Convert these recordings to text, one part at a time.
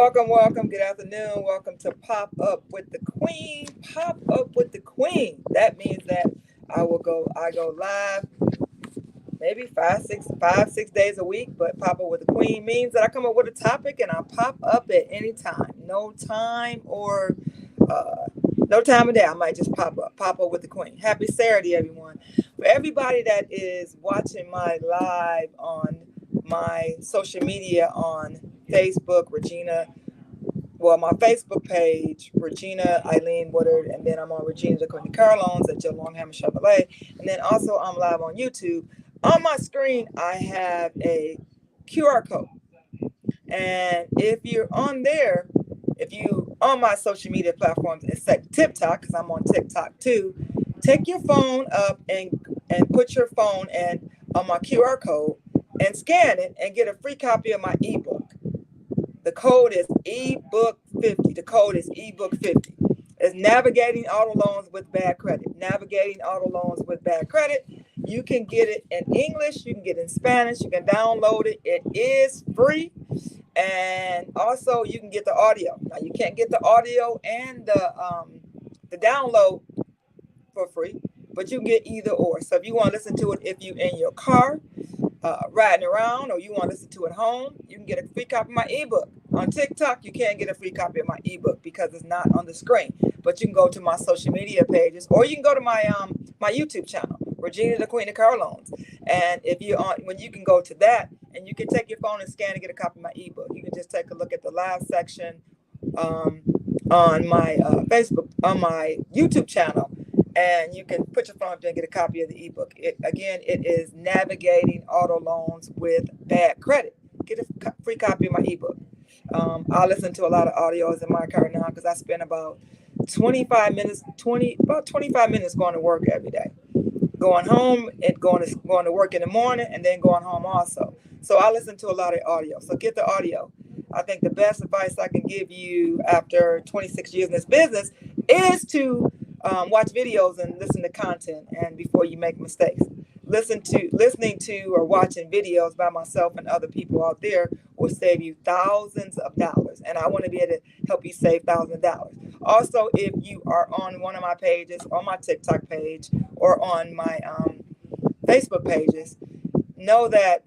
Welcome. Good afternoon. Welcome to Pop Up with the Queen. Pop Up with the Queen. That means that I go live maybe five, 6 days a week. But Pop Up with the Queen means that I come up with a topic and I pop up at any time. Uh, no time of day. I might just pop up with the Queen. Happy Saturday, everyone. For everybody that is watching my live on my social media on Facebook, my Facebook page, Regina Eileen Woodard, and then I'm on Regina the Queen of Carlones at Joe Longhammer Chevrolet, and then also I'm live on YouTube. On my screen, I have a QR code, and if you're on there, if you on my social media platforms, except TikTok, because I'm on TikTok too, take your phone up and put your phone and on my QR code and scan it and get a free copy of my ebook. The code is ebook 50. The code is ebook 50. It's Navigating Auto Loans with Bad Credit. Navigating Auto Loans with Bad Credit. You can get it in English. You can get it in Spanish. You can download it. It is free. And also you can get the audio. Now you can't get the audio and the download for free, but you can get either or. So if you want to listen to it, if you're in your car, riding around, or you want to listen to it at home, you can get a free copy of my ebook. On TikTok, you can't get a free copy of my ebook because it's not on the screen. But you can go to my social media pages, or you can go to my YouTube channel, Regina the Queen of Carlones. And if you when you can go to that, and you can take your phone and scan and get a copy of my ebook. You can just take a look at the live section on my Facebook, on my YouTube channel, and you can put your phone up there and get a copy of the ebook. It is Navigating Auto Loans with Bad Credit. Get a free copy of my ebook. I listen to a lot of audios in my car now because I spend about 25 minutes going to work every day. Going home and going to work in the morning, and then going home also. So I listen to a lot of audio. So get the audio. I think the best advice I can give you after 26 years in this business is to watch videos and listen to content, and before you make mistakes. Listening to or watching videos by myself and other people out there will save you thousands of dollars. And I want to be able to help you save thousands of dollars. Also, if you are on one of my pages, on my TikTok page, or on my Facebook pages, know that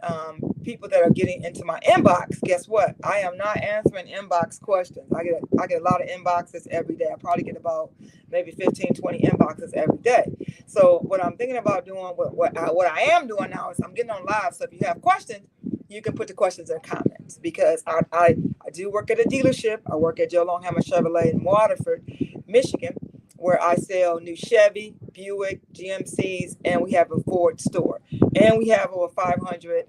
people that are getting into my inbox, guess what? I am not answering inbox questions. I get a lot of inboxes every day. I probably get about maybe 15, 20 inboxes every day. So what I'm thinking about doing, what I am doing now is I'm getting on live. So if you have questions, you can put the questions in comments, because I do work at a dealership. I work at Joe Longhammer Chevrolet in Waterford, Michigan, where I sell new Chevy, Buick, GMCs, and we have a Ford store. And we have over 500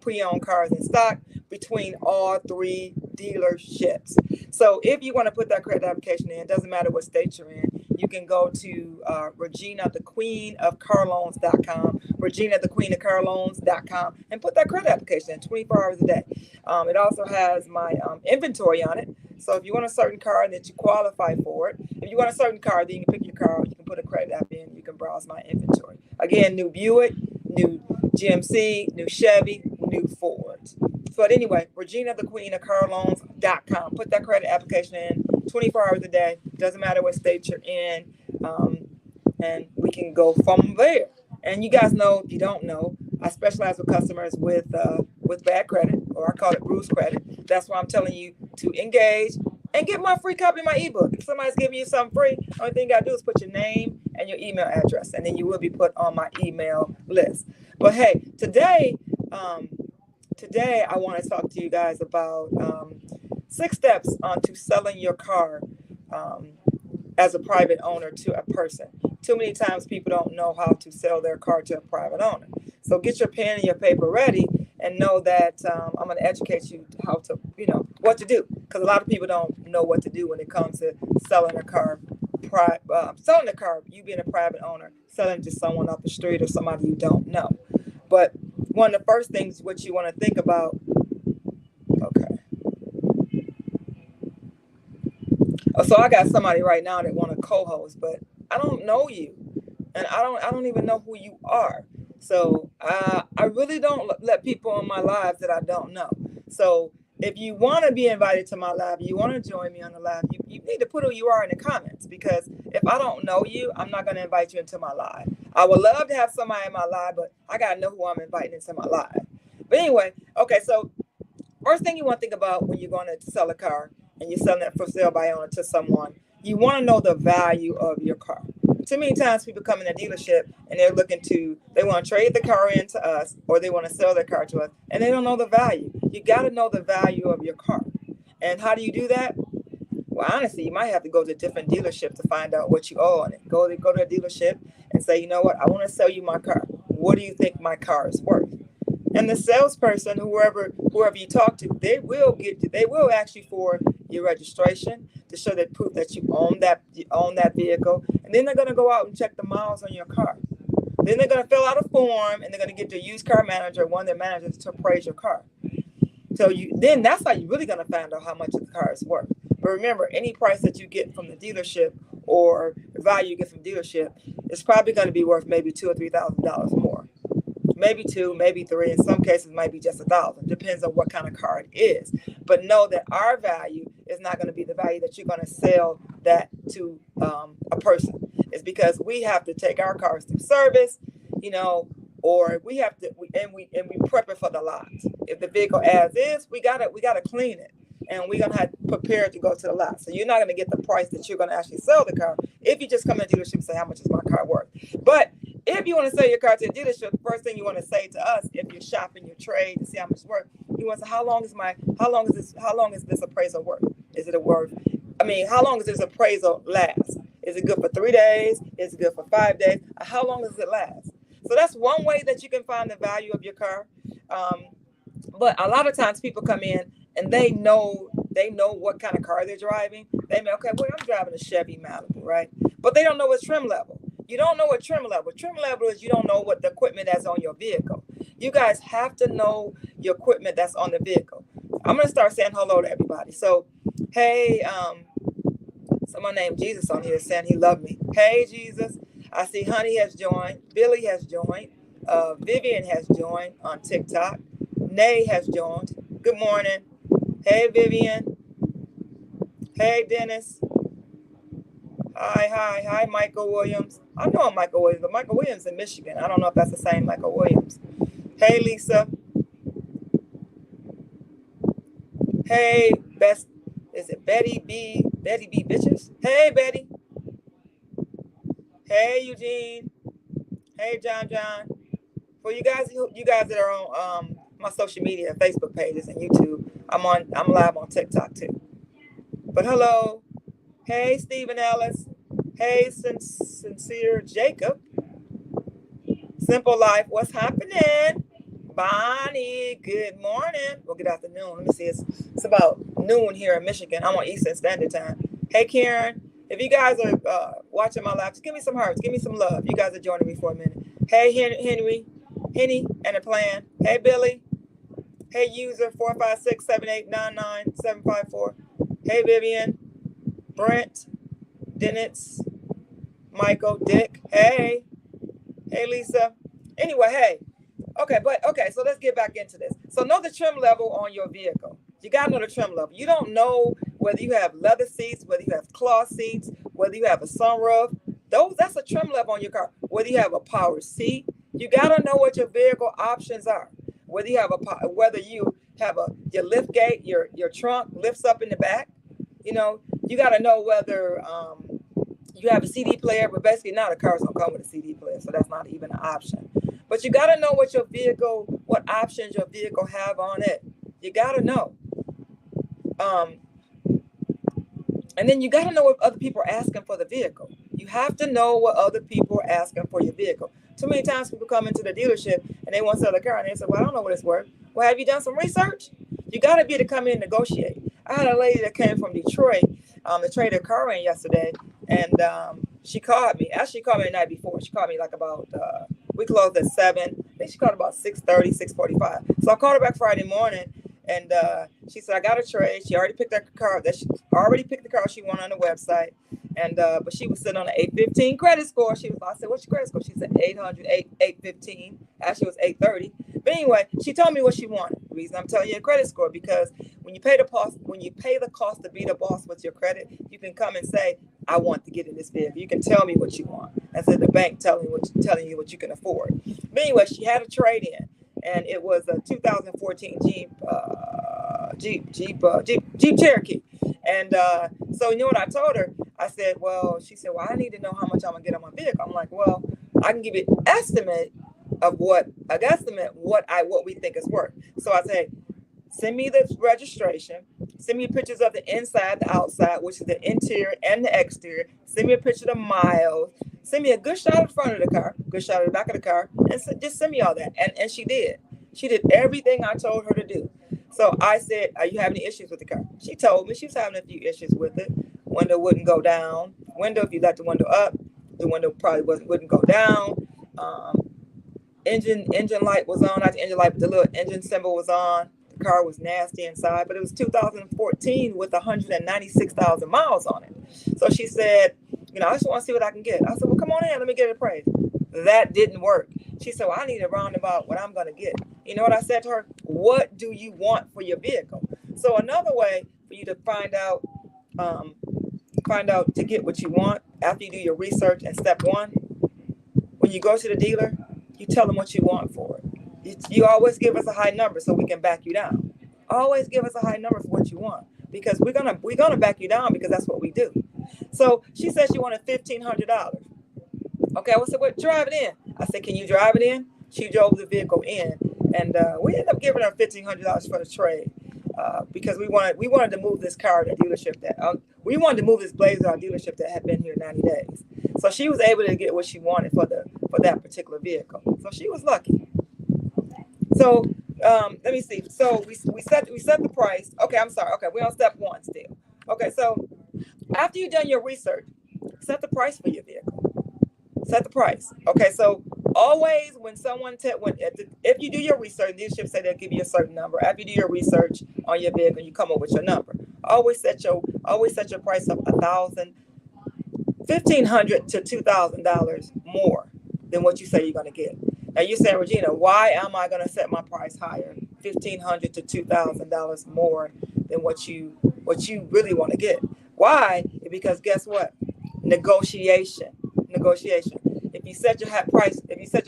pre-owned cars in stock between all three dealerships. So if you want to put that credit application in, it doesn't matter what state you're in, you can go to Regina the Queen of Carlones.com, Regina the Queen of Carlones.com, and put that credit application in 24 hours a day. It also has my inventory on it. So if you want a certain car that you qualify for it, if you want a certain car, then you can pick your car, you can put a credit app in, you can browse my inventory. Again, new Buick, new GMC, new Chevy, new Ford. But anyway, Regina the Queen of Carlones.com. Put that credit application in 24 hours a day. Doesn't matter what state you're in. And we can go from there. And you guys know, if you don't know, I specialize with customers with bad credit, or I call it bruised credit. That's why I'm telling you to engage and get my free copy of my ebook. If somebody's giving you something free, the only thing you got to do is put your name and your email address, and then you will be put on my email list. But hey, today I want to talk to you guys about 6 steps onto selling your car as a private owner to a person. Too many times people don't know how to sell their car to a private owner. So get your pen and your paper ready, and know that I'm going to educate you how to, what to do. Because a lot of people don't know what to do when it comes to selling a car. Selling a car, you being a private owner, selling to someone off the street or somebody you don't know. But one of the first things what you want to think about, okay. So I got somebody right now that want to co-host, but I don't know you, and I don't even know who you are. So I really don't let people in my lives that I don't know. So if you want to be invited to my live, you want to join me on the live, you need to put who you are in the comments, because if I don't know you, I'm not going to invite you into my live. I would love to have somebody in my live, but I got to know who I'm inviting into my live. But anyway, okay, so first thing you want to think about when you're going to sell a car and you're selling it for sale by owner to someone, you want to know the value of your car. Too many times people come in a dealership and they want to trade the car into us, or they want to sell their car to us, and they don't know the value. You got to know the value of your car. And how do you do that? Well, honestly, you might have to go to a different dealership to find out what you owe on it. Go to a dealership and say, you know what, I want to sell you my car. What do you think my car is worth? And the salesperson, whoever you talk to, they will ask you for your registration to show that proof that you own that vehicle. And then they're going to go out and check the miles on your car. Then they're going to fill out a form, and they're going to get the used car manager, one of their managers, to appraise your car. So then that's how you're really going to find out how much the car is worth. But remember, any price that you get from the dealership, or the value you get from the dealership, is probably going to be worth maybe $2,000 or $3,000 more. Maybe two, maybe three. In some cases, might be just $1,000. Depends on what kind of car it is. But know that our value is not going to be the value that you're going to sell that to a person. It's because we have to take our cars through service, or we have to, we prep it for the lot. If the vehicle as is, we gotta clean it, and we're gonna have to prepare it to go to the lot. So you're not gonna get the price that you're gonna actually sell the car if you just come to the dealership and say, how much is my car worth? But if you want to sell your car to a dealership, the first thing you want to say to us, if you're shopping your trade to see how much it's worth, you want to say, how long is this appraisal worth? Is it how long does this appraisal last? Is it good for 3 days? Is it good for 5 days? How long does it last? So that's one way that you can find the value of your car. But a lot of times people come in and they know what kind of car they're driving. They may, okay, well, I'm driving a Chevy Malibu, right? But they don't know what's trim level. You don't know what trim level. Trim level is you don't know what the equipment that's on your vehicle. You guys have to know your equipment that's on the vehicle. I'm going to start saying hello to everybody. So, hey, someone named Jesus on here saying he loved me. Hey, Jesus. I see Honey has joined. Billy has joined. Vivian has joined on TikTok. Nay has joined. Good morning. Hey, Vivian. Hey, Dennis. Hi, Michael Williams. I know I'm Michael Williams, but Michael Williams in Michigan. I don't know if that's the same Michael Williams. Hey, Lisa. Hey, is it Betty B Bitches? Hey, Betty. Hey, Eugene. Hey, John. For you guys that are on my social media, Facebook pages and YouTube, I'm live on TikTok too. But hello. Hey, Stephen Ellis. Hey, Sincere Jacob. Simple Life, what's happening? Bonnie, good morning. Well, good afternoon. Let me see. It's about noon here in Michigan. I'm on Eastern Standard Time. Hey, Karen. If you guys are watching my live, just give me some hearts. Give me some love. You guys are joining me for a minute. Hey, Henny, and a plan. Hey, Billy. Hey, user 456-7899754. Hey, Vivian. Brent. Dennis. Michael. Dick. Hey, Lisa. Anyway, hey. Okay, so let's get back into this. So know the trim level on your vehicle. You got to know the trim level. You don't know whether you have leather seats, whether you have cloth seats, whether you have a sunroof. That's a trim level on your car. Whether you have a power seat. You got to know what your vehicle options are. Whether you have your lift gate, your trunk lifts up in the back. You got to know whether you have a CD player, but basically now the cars don't come with a CD player, so that's not even an option. But you got to know what options your vehicle have on it. You got to know. And then you got to know what other people are asking for the vehicle. You have to know what other people are asking for your vehicle. Too many times people come into the dealership and they want to sell a car and they say, well, I don't know what it's worth. Well, have you done some research? You got to be able to come in and negotiate. I had a lady that came from Detroit to trade her car in yesterday, and she called me. Actually, she called me the night before. She called me like about, we closed at 7. I think she called about 6:30, 6:45. So I called her back Friday morning, and she said, I got a trade. She already picked that car. She wanted on the website. And but she was sitting on an 815 credit score. I said, what's your credit score? She said 800, 815. Actually, it was 830. But anyway, she told me what she wanted. reason I'm telling you a credit score, because when you pay the cost to be the boss with your credit, you can come and say, I want to get in this vehicle. You can tell me what you want instead of the bank telling you what you can afford. But anyway, she had a trade in, and it was a 2014 Jeep Cherokee. And so you know what I told her? I said, well, she said, well, I need to know how much I'm gonna get on my vehicle. I'm like, well, I can give you an estimate of what we think it's worth. So I said, send me the registration, send me pictures of the inside, the outside, which is the interior and the exterior. Send me a picture of the miles. Send me a good shot of the front of the car, good shot of the back of the car, and just send me all that. And she did. She did everything I told her to do. So I said, are you having any issues with the car? She told me she was having a few issues with it. Window wouldn't go down. Window, if you let the window up, the window probably wouldn't go down. Engine light was on, not the engine light, but the little engine symbol was on. The car was nasty inside, but it was 2014 with 196,000 miles on it. So she said, I just want to see what I can get. I said, well, come on in, let me get it appraised. That didn't work. She said, well, I need a roundabout what I'm going to get. You know what I said to her? What do you want for your vehicle? So another way for you to find out to get what you want after you do your research in step one, when you go to the dealer, you tell them what you want for it. You always give us a high number so we can back you down. Always give us a high number for what you want, because we're gonna back you down, because that's what we do. So she said she wanted $1,500. Okay, I said, well, drive it in. I said, can you drive it in? She drove the vehicle in, and we ended up giving her $1,500 for the trade, because we wanted to move this car to a dealership we wanted to move this Blazer to our dealership that had been here 90 days. So she was able to get what she wanted for that particular vehicle. So she was lucky. So let me see. So we set the price. Okay, I'm sorry. Okay, we're on step one still. Okay, so after you've done your research, set the price for your vehicle. Set the price. Okay, so always when someone if you do your research, the dealership say they'll give you a certain number. After you do your research on your vehicle, you come up with your number. Always set your price up $1,000, $1,500 to $2,000 more than what you say you're going to get. Now you're saying, Regina, why am I going to set my price higher, $1,500 to $2,000 more than what you really want to get? Why? Because guess what? Negotiation. If you set your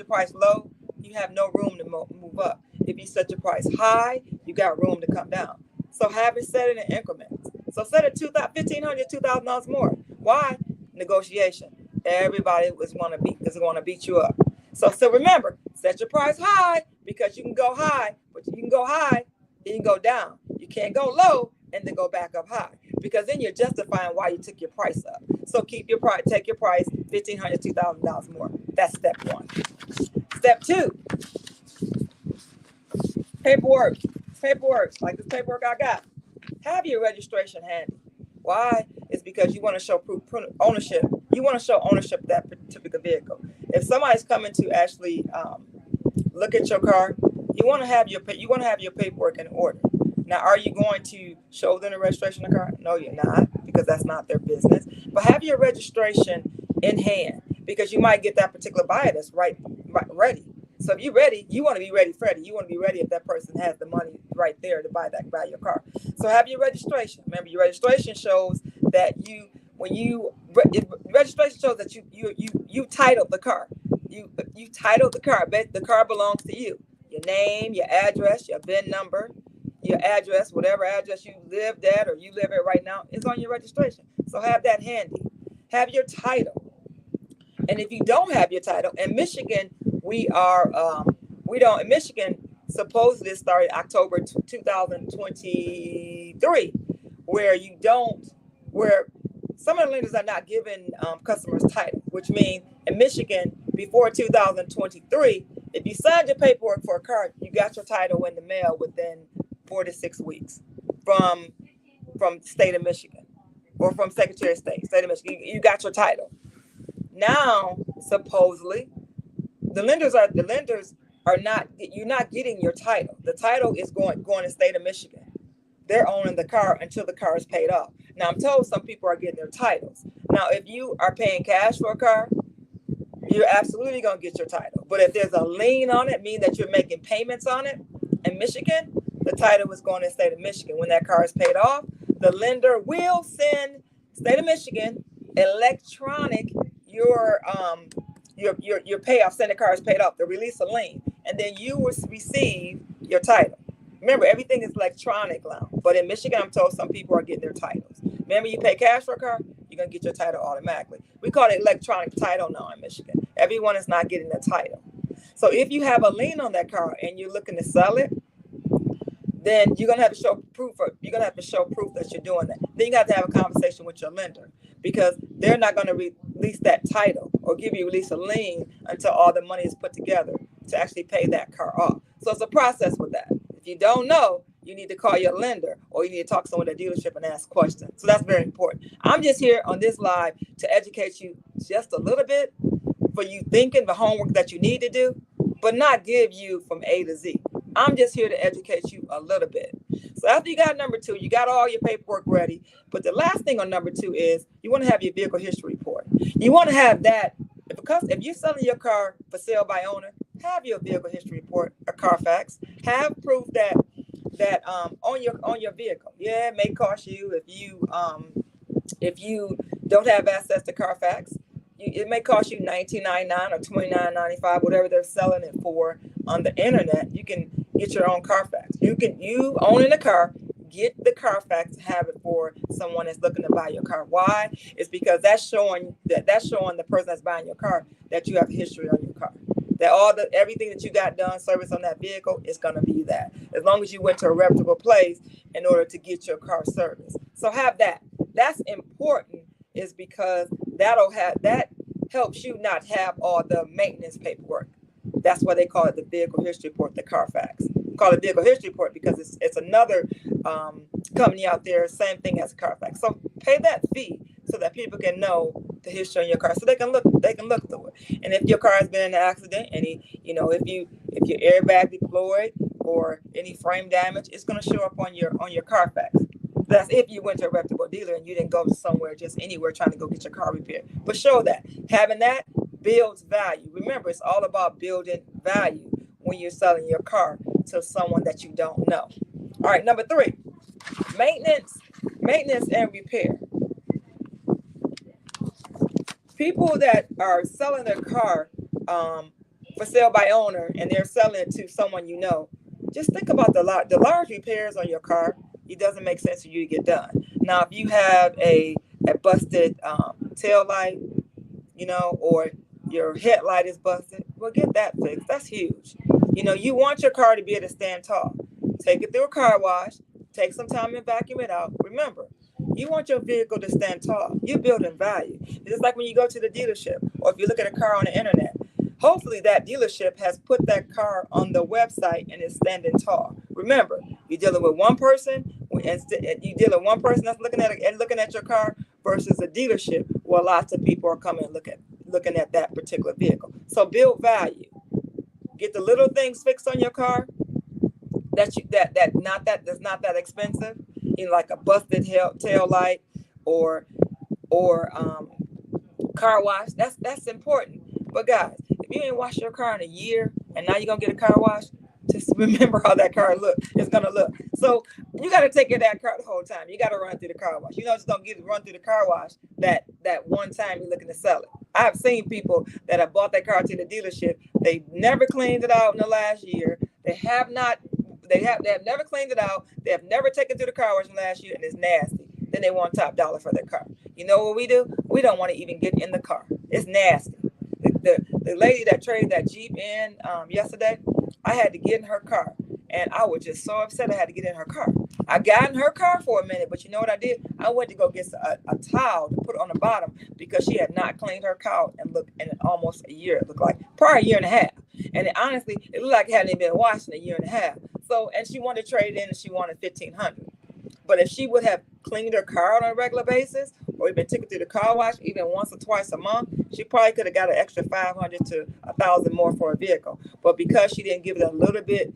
price low, you have no room to move up. If you set your price high, you got room to come down. So have it set it in increments. So set it $1,500, $2,000 more. Why? Negotiation. Everybody is want to beat you up. So remember, set your price high, because you can go high, but you can go high, you can go down. You can't go low and then go back up high, because then you're justifying why you took your price up. So take your price $1,500, $2,000 more. That's step one. Step two, paperwork. Like this paperwork I got. Have your registration handy. Why? It's because you want to show proof ownership. You want to show ownership of that particular vehicle. If somebody's coming to actually look at your car, you want to have your paperwork in order. Now, are you going to show them the registration of the car? No, you're not, because that's not their business. But have your registration in hand, because you might get that particular buyer that's right ready. So if you're ready, you want to be ready, Freddie. You want to be ready if that person has the money right there to buy your car. So have your registration. Remember, your registration shows that registration shows that you titled the car. You titled the car. The car belongs to you. Your name, your address, your VIN number, your address, whatever address you lived at or you live at right now is on your registration. So have that handy. Have your title. And if you don't have your title, in Michigan, in Michigan, supposedly it started October 2023, where some of the lenders are not giving customers title, which means in Michigan, before 2023, if you signed your paperwork for a car, you got your title in the mail within 4 to 6 weeks from the state of Michigan, or from Secretary of State of Michigan. You got your title. Now, supposedly, the lenders are not. You're not getting your title. The title is going to the state of Michigan. They're owning the car until the car is paid off. Now, I'm told some people are getting their titles. Now, if you are paying cash for a car, you're absolutely going to get your title. But if there's a lien on it, meaning that you're making payments on it in Michigan, the title is going to the state of Michigan. When that car is paid off, the lender will send state of Michigan electronic your payoff. Send the car is paid off. They release a lien, and then you will receive your title. Remember, everything is electronic now. But in Michigan, I'm told some people are getting their titles. Remember, you pay cash for a car, you're going to get your title automatically. We call it electronic title now in Michigan. Everyone is not getting the title. So if you have a lien on that car and you're looking to sell it, then you're going to have to show proof. You're going to have to show proof that you're doing that. Then you have to have a conversation with your lender, because they're not going to release that title or release a lien until all the money is put together to actually pay that car off. So it's a process with that. If you don't know, you need to call your lender, or you need to talk to someone at the dealership and ask questions. So that's very important. I'm just here on this live to educate you just a little bit, for you thinking the homework that you need to do, but not give you from A to Z. I'm just here to educate you a little bit. So after you got number 2, you got all your paperwork ready. But the last thing on number 2 is you want to have your vehicle history report. You want to have that, because if you're selling your car for sale by owner, have your vehicle history report, a Carfax. Have proof that on your vehicle. Yeah, it may cost you if you don't have access to Carfax. It may cost you $19.99 or $29.95, whatever they're selling it for on the internet. You can get your own Carfax. You owning a car, get the Carfax, have it for someone that's looking to buy your car. Why? It's because that's showing the person that's buying your car that you have history on your car. That everything that you got done, service on that vehicle, is going to be that. As long as you went to a reputable place in order to get your car serviced. So have that. That's important, is because that helps you not have all the maintenance paperwork. That's why they call it the vehicle history report, the Carfax. We call it vehicle history report because it's another company out there, same thing as a Carfax. So pay that fee so that people can know the history on your car, so they can look through it. And if your car has been in an accident, if your airbag deployed or any frame damage, it's going to show up on your Carfax. That's if you went to a reputable dealer and you didn't go to somewhere just anywhere trying to go get your car repaired. But show that. Having that builds value. Remember, it's all about building value when you're selling your car to someone that you don't know. All right, number 3, maintenance and repair. People that are selling their car for sale by owner, and they're selling it to someone you know, just think about the large repairs on your car. It doesn't make sense for you to get done. Now, if you have a busted tail light, or your headlight is busted, well, get that fixed. That's huge. You want your car to be able to stand tall. Take it through a car wash. Take some time and vacuum it out. Remember, you want your vehicle to stand tall. You're building value. It's like when you go to the dealership, or if you look at a car on the internet. Hopefully that dealership has put that car on the website and is standing tall. Remember, you're dealing with one person. You're dealing with one person that's looking at your car versus a dealership where lots of people are coming and looking at that particular vehicle. So build value. Get the little things fixed on your car that's not that expensive. Like a busted tail light or car wash. That's important. But guys, if you ain't washed your car in a year and now you're gonna get a car wash, just remember how that car is gonna look. So you got to take care of that car the whole time. You got to run through the car wash. Just don't run through the car wash that one time you're looking to sell it. I've seen people that have bought that car to the dealership. They never cleaned it out in the last year. They have never cleaned it out. They have never taken it through the car wash in the last year, and it's nasty. Then they want top dollar for their car. You know what we do? We don't want to even get in the car. It's nasty. The lady that traded that Jeep in yesterday, I had to get in her car, and I was just so upset I had to get in her car. I got in her car for a minute, but you know what I did? I went to go get a towel to put on the bottom because she had not cleaned her car in almost a year. It looked like probably a year and a half. And honestly, it looked like it hadn't even been washed in a year and a half. So, and she wanted to trade in, and she wanted $1,500. But if she would have cleaned her car on a regular basis, or even took it through the car wash even once or twice a month, she probably could have got an extra $500 to $1,000 more for a vehicle. But because she didn't give it a little bit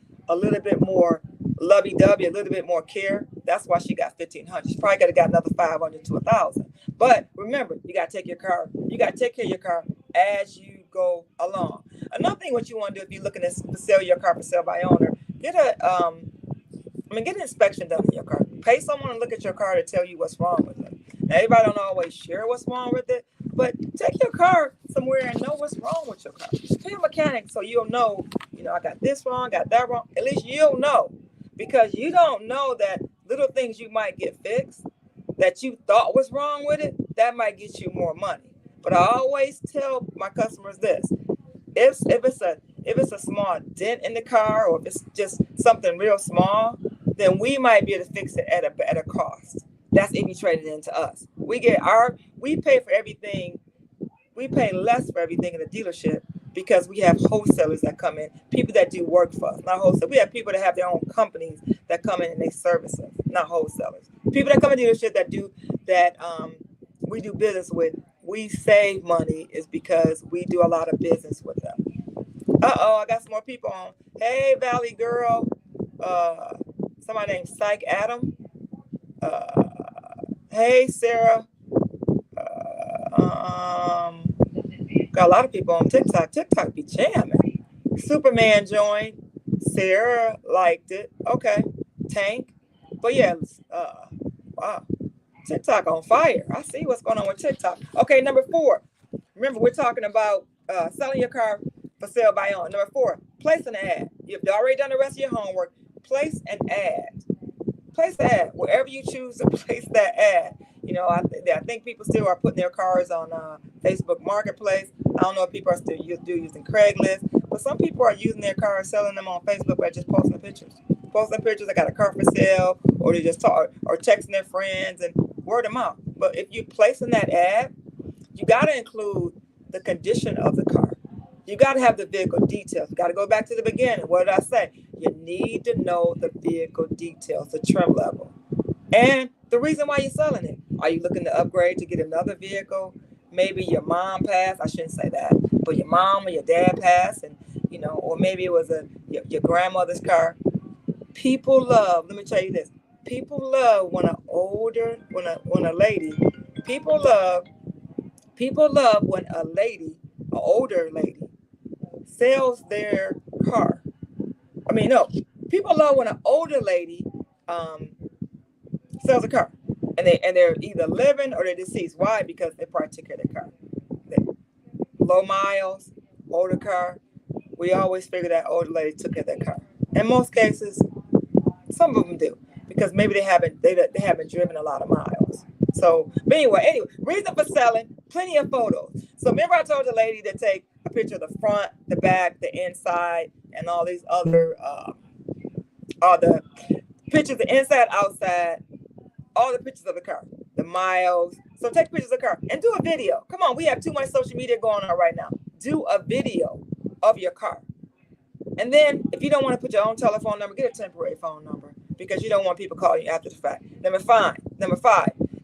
more lovey-dovey, a little bit more care, that's why she got $1,500. She probably could have got another $500 to $1,000. But remember, you got to take care of your car as you go along. Another thing what you want to do if you're looking to sell your car for sale by owner, get get an inspection done in your car. Pay someone to look at your car to tell you what's wrong with it. Now, everybody don't always share what's wrong with it, but take your car somewhere and know what's wrong with your car. Pay a mechanic so you'll know, I got this wrong, got that wrong. At least you'll know, because you don't know that little things you might get fixed that you thought was wrong with it, that might get you more money. But I always tell my customers this: if it's a small dent in the car, or if it's just something real small, then we might be able to fix it at a cost. That's if you trade it into us. We pay for everything. We pay less for everything in the dealership because we have wholesalers that come in, people that do work for us, not wholesalers. We have people that have their own companies that come in and they service us, not wholesalers. People that come in the dealership that we do business with, we save money is because we do a lot of business with them. I got some more people on. Hey, Valley Girl. Somebody named Psych Adam. Hey, Sarah. Got a lot of people on TikTok. TikTok be jamming. Superman joined. Sarah liked it. Okay. Tank. But yeah, wow. TikTok on fire. I see what's going on with TikTok. Okay, number 4. Remember, we're talking about selling your car for sale by own. Number 4, place an ad. You've already done the rest of your homework. Place an ad. Place an ad wherever you choose to place that ad. I think people still are putting their cars on Facebook Marketplace. I don't know if people are still using Craigslist, but some people are using their cars, selling them on Facebook by just posting pictures. I got a car for sale, or they just talk or texting their friends and word of mouth. But if you're placing that ad, you got to include the condition of the car. You got to have the vehicle details. You got to go back to the beginning. What did I say? You need to know the vehicle details, the trim level, and the reason why you're selling it. Are you looking to upgrade to get another vehicle? Maybe your mom passed. I shouldn't say that, but your mom or your dad passed, and or maybe it was your grandmother's car. People love. Let me tell you this. People love when an older when a lady. People love when a lady, an older lady, sells their car. No. People love when an older lady sells a car, and they're either living or they're deceased. Why? Because they probably took care of their car. Low miles, older car. We always figure that older lady took care of their car. In most cases, some of them do, because maybe they haven't driven a lot of miles. So, but anyway, reason for selling, plenty of photos. So remember I told the lady to take a picture of the front, the back, the inside, and all these other all the pictures, the inside, outside, all the pictures of the car, the miles. So take pictures of the car and do a video. Come on, we have too much social media going on right now. Do a video of your car. And then if you don't want to put your own telephone number, get a temporary phone number, because you don't want people calling you after the fact. Number five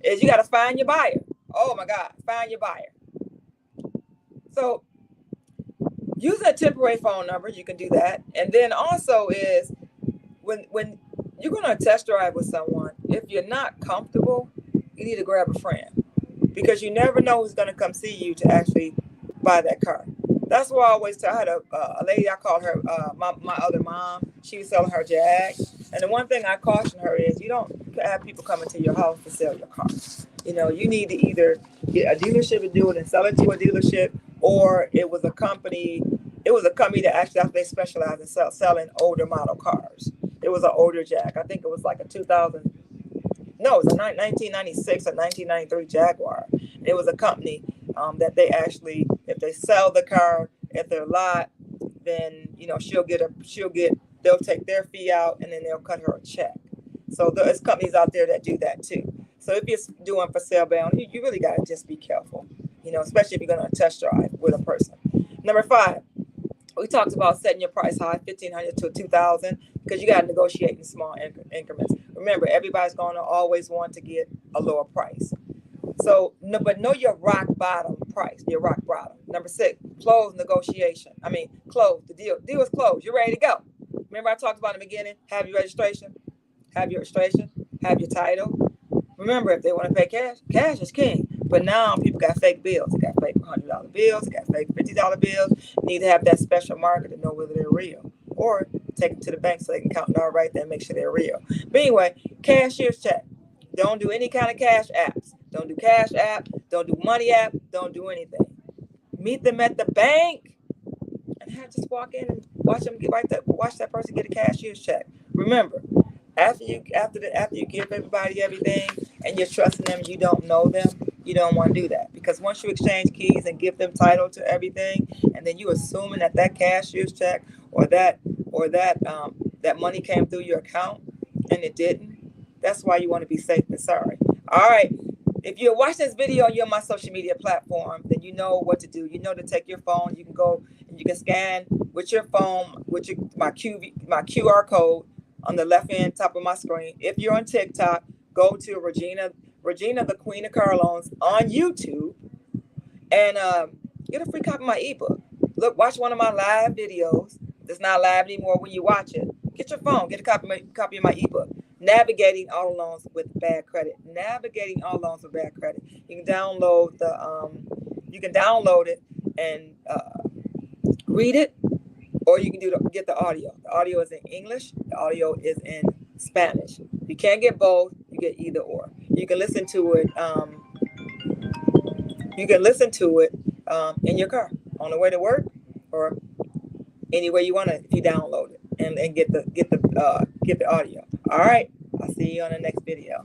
is you got to find your buyer. Oh my God, find your buyer. So use a temporary phone number. You can do that. And then also is when you're going to test drive with someone, if you're not comfortable, you need to grab a friend, because you never know who's going to come see you to actually buy that car. That's why I always tell. I had a lady, I called her my other mom. She was selling her Jag. And the one thing I caution her is you don't have people coming to your house to sell your car. You need to either get a dealership to do it and sell it to a dealership, or it was a company that actually they specialize in selling older model cars. It was an older Jag. I think it was like a 1996 or 1993 Jaguar. And it was a company that they actually, if they sell the car at their lot, then they'll take their fee out and then they'll cut her a check. So there's companies out there that do that too. So if you're doing for sale by own, you really got to just be careful, especially if you're going to test drive with a person. Number 5, we talked about setting your price high, $1,500 to $2,000, because you got to negotiate in small increments. Remember, everybody's going to always want to get a lower price. So, but know your rock bottom price, your rock bottom. Number 6, close negotiation. Close the deal. Deal is closed. You're ready to go. Remember I talked about in the beginning, have your registration, have your title. Remember, if they want to pay cash is king. But now people got fake bills. They got fake $100 bills. They got fake $50 bills. You need to have that special marker to know whether they're real. Or take them to the bank so they can count it all right there and make sure they're real. But anyway, cashier's check. Don't do any kind of cash apps. Don't do Cash App. Don't do Money App. Don't do anything. Meet them at the bank and just walk in and watch that person get a cashier's check. Remember, after you give everybody everything and you're trusting them, you don't know them, you don't want to do that, because once you exchange keys and give them title to everything, and then you assuming that cashier's check or that money came through your account and it didn't, that's why you want to be safe and sorry. All right. If you're watching this video and you're on my social media platform, then you know what to do. You know to take your phone. You can go and you can scan with your phone with my QR code on the left hand top of my screen. If you're on TikTok, go to Regina, the Queen of Car Loans on YouTube, and get a free copy of my ebook. Look, watch one of my live videos. It's not live anymore when you watch it. Get your phone, get a copy of my ebook. Navigating Auto Loans with Bad Credit. Navigating Auto Loans with Bad Credit. You can download it and read it, or you can get the audio. The audio is in English. The audio is in Spanish. You can't get both. You get either or. You can listen to it. In your car on the way to work, or anywhere you want to. If you download it and get the audio. All right. I'll see you on the next video.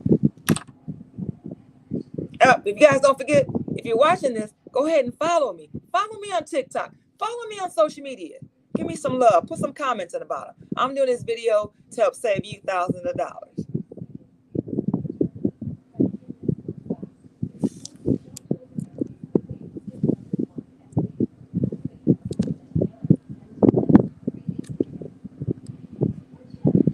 If you guys don't forget, if you're watching this, go ahead and follow me. Follow me on TikTok. Follow me on social media. Give me some love. Put some comments in the bottom. I'm doing this video to help save you thousands of dollars.